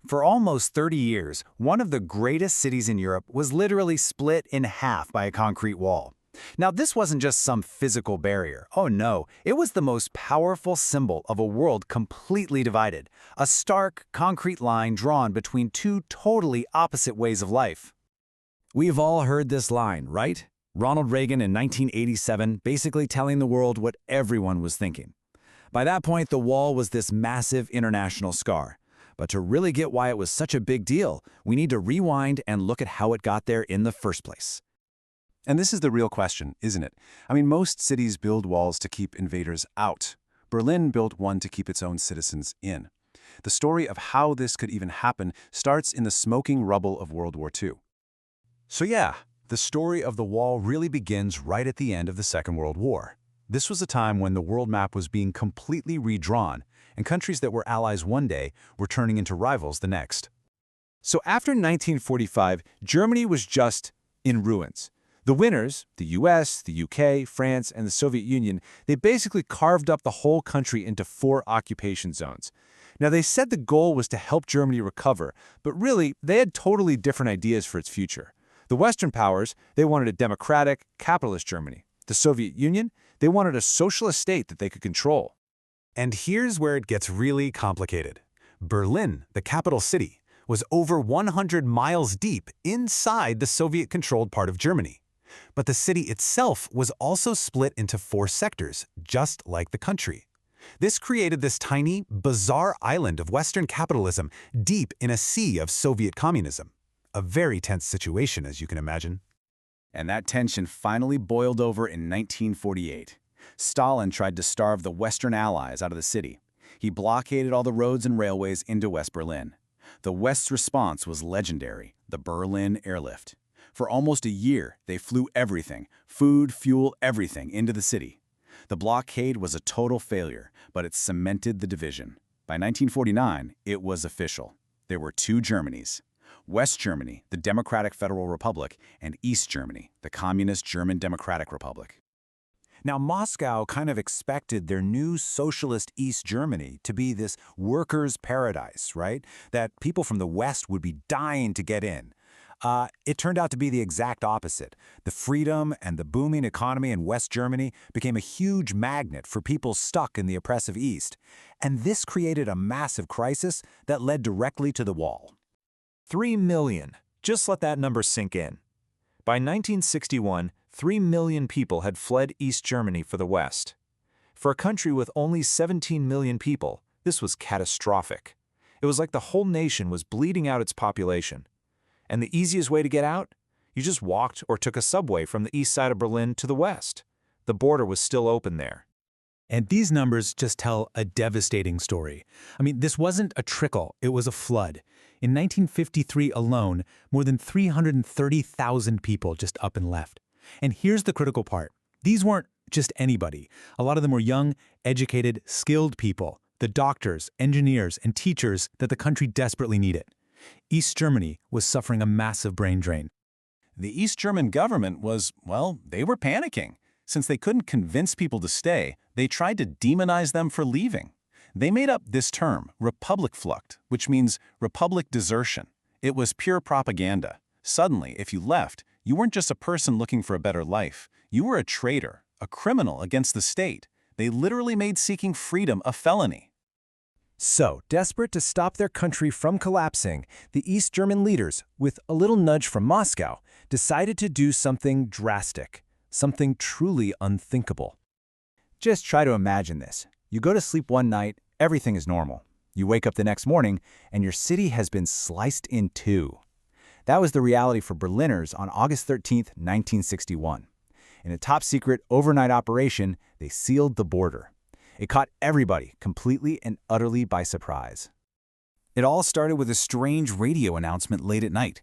For almost 30 years, one of the greatest cities in Europe was literally split in half by a concrete wall. Now, this wasn't just some physical barrier. Oh no, it was the most powerful symbol of a world completely divided, a stark, concrete line drawn between two totally opposite ways of life. We've all heard this line, right? Ronald Reagan in 1987 basically telling the world what everyone was thinking. By that point, the wall was this massive international scar. But to really get why it was such a big deal, we need to rewind and look at how it got there in the first place. And this is the real question, isn't it? I mean, most cities build walls to keep invaders out. Berlin built one to keep its own citizens in. The story of how this could even happen starts in the smoking rubble of World War II. So yeah, the story of the wall really begins right at the end of the Second World War. This was a time when the world map was being completely redrawn, and countries that were allies one day were turning into rivals the next. So after 1945, Germany was just in ruins. The winners, the US, the UK, France, and the Soviet Union, they basically carved up the whole country into 4 occupation zones. Now, they said the goal was to help Germany recover, but really, they had totally different ideas for its future. The Western powers, they wanted a democratic, capitalist Germany. The Soviet Union, they wanted a socialist state that they could control. And here's where it gets really complicated. Berlin, the capital city, was over 100 miles deep inside the Soviet-controlled part of Germany. But the city itself was also split into 4 sectors, just like the country. This created this tiny, bizarre island of Western capitalism deep in a sea of Soviet communism. A very tense situation, as you can imagine. And that tension finally boiled over in 1948. Stalin tried to starve the Western allies out of the city. He blockaded all the roads and railways into West Berlin. The West's response was legendary, the Berlin Airlift. For almost a year, they flew everything, food, fuel, everything, into the city. The blockade was a total failure, but it cemented the division. By 1949, it was official. There were 2 Germanys. West Germany, the Democratic Federal Republic, and East Germany, the Communist German Democratic Republic. Now, Moscow kind of expected their new socialist East Germany to be this workers' paradise, right? That people from the West would be dying to get in. It turned out to be the exact opposite. The freedom and the booming economy in West Germany became a huge magnet for people stuck in the oppressive East. And this created a massive crisis that led directly to the wall. 3 million. Just let that number sink in. By 1961, 3 million people had fled East Germany for the West. For a country with only 17 million people, this was catastrophic. It was like the whole nation was bleeding out its population. And the easiest way to get out? You just walked or took a subway from the east side of Berlin to the west. The border was still open there. And these numbers just tell a devastating story. I mean, this wasn't a trickle, it was a flood. In 1953 alone, more than 330,000 people just up and left. And here's the critical part. These weren't just anybody. A lot of them were young, educated, skilled people, the doctors, engineers, and teachers that the country desperately needed. East Germany was suffering a massive brain drain. The East German government was, well, they were panicking. Since they couldn't convince people to stay, they tried to demonize them for leaving. They made up this term, Republikflucht, which means republic desertion. It was pure propaganda. Suddenly, if you left, you weren't just a person looking for a better life. You were a traitor, a criminal against the state. They literally made seeking freedom a felony. So, desperate to stop their country from collapsing, the East German leaders, with a little nudge from Moscow, decided to do something drastic, something truly unthinkable. Just try to imagine this. You go to sleep one night, everything is normal. You wake up the next morning, and your city has been sliced in 2. That was the reality for Berliners on August 13, 1961. In a top-secret overnight operation, they sealed the border. It caught everybody completely and utterly by surprise. It all started with a strange radio announcement late at night.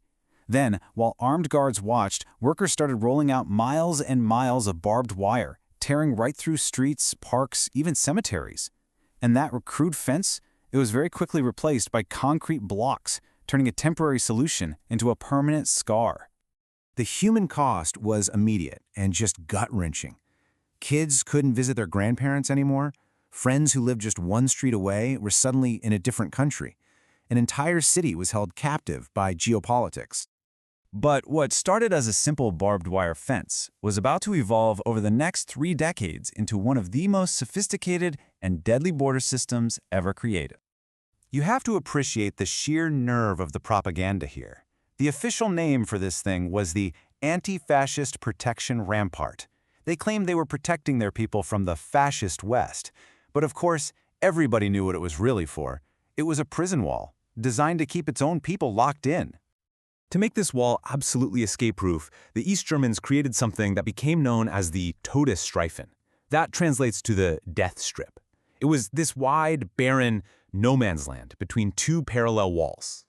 Then, while armed guards watched, workers started rolling out miles and miles of barbed wire, tearing right through streets, parks, even cemeteries. And that crude fence, it was very quickly replaced by concrete blocks, turning a temporary solution into a permanent scar. The human cost was immediate and just gut-wrenching. Kids couldn't visit their grandparents anymore. Friends who lived just one street away were suddenly in a different country. An entire city was held captive by geopolitics. But what started as a simple barbed wire fence was about to evolve over the next 3 decades into one of the most sophisticated and deadly border systems ever created. You have to appreciate the sheer nerve of the propaganda here. The official name for this thing was the Anti-Fascist Protection Rampart. They claimed they were protecting their people from the fascist West. But of course, everybody knew what it was really for. It was a prison wall, designed to keep its own people locked in. To make this wall absolutely escape-proof, the East Germans created something that became known as the Todesstreifen. That translates to the death strip. It was this wide, barren, no-man's land between 2 parallel walls.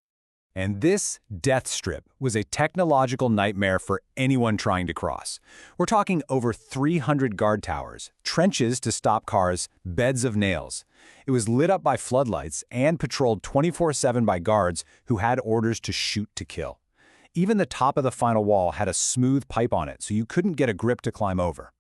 And this death strip was a technological nightmare for anyone trying to cross. We're talking over 300 guard towers, trenches to stop cars, beds of nails. It was lit up by floodlights and patrolled 24/7 by guards who had orders to shoot to kill. Even the top of the final wall had a smooth pipe on it, so you couldn't get a grip to climb over.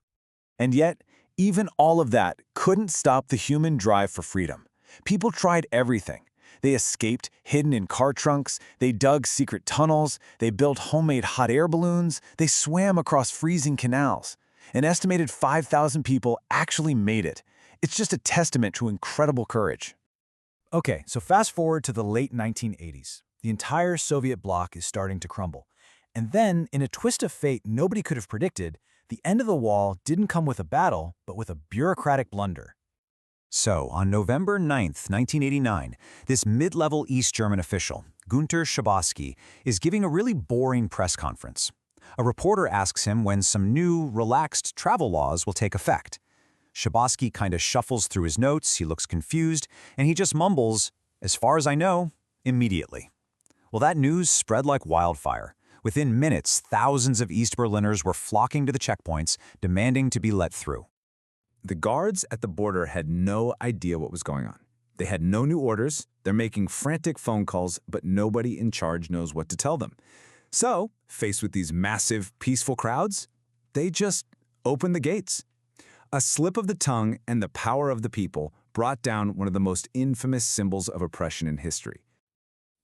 And yet, even all of that couldn't stop the human drive for freedom. People tried everything. They escaped, hidden in car trunks, they dug secret tunnels, they built homemade hot air balloons, they swam across freezing canals. An estimated 5,000 people actually made it. It's just a testament to incredible courage. Okay, so fast forward to the late 1980s. The entire Soviet bloc is starting to crumble. And then, in a twist of fate nobody could have predicted, the end of the wall didn't come with a battle, but with a bureaucratic blunder. So, on November 9, 1989, this mid-level East German official, Günter Schabowski, is giving a really boring press conference. A reporter asks him when some new, relaxed travel laws will take effect. Schabowski kind of shuffles through his notes, he looks confused, and he just mumbles, "As far as I know, immediately." Well, that news spread like wildfire. Within minutes, thousands of East Berliners were flocking to the checkpoints, demanding to be let through. The guards at the border had no idea what was going on. They had no new orders, they're making frantic phone calls, but nobody in charge knows what to tell them. So, faced with these massive, peaceful crowds, they just opened the gates. A slip of the tongue and the power of the people brought down one of the most infamous symbols of oppression in history.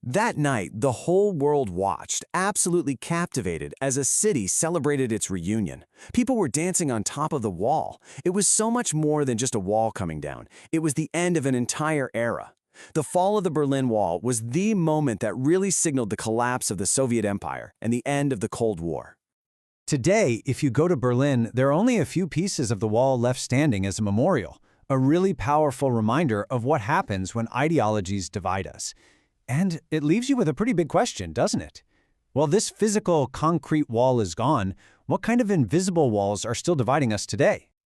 That night, the whole world watched, absolutely captivated, as a city celebrated its reunion. People were dancing on top of the wall. It was so much more than just a wall coming down. It was the end of an entire era. The fall of the Berlin Wall was the moment that really signaled the collapse of the Soviet Empire and the end of the Cold War. Today, if you go to Berlin, there are only a few pieces of the wall left standing as a memorial, a really powerful reminder of what happens when ideologies divide us. And it leaves you with a pretty big question, doesn't it? While this physical, concrete wall is gone, what kind of invisible walls are still dividing us today?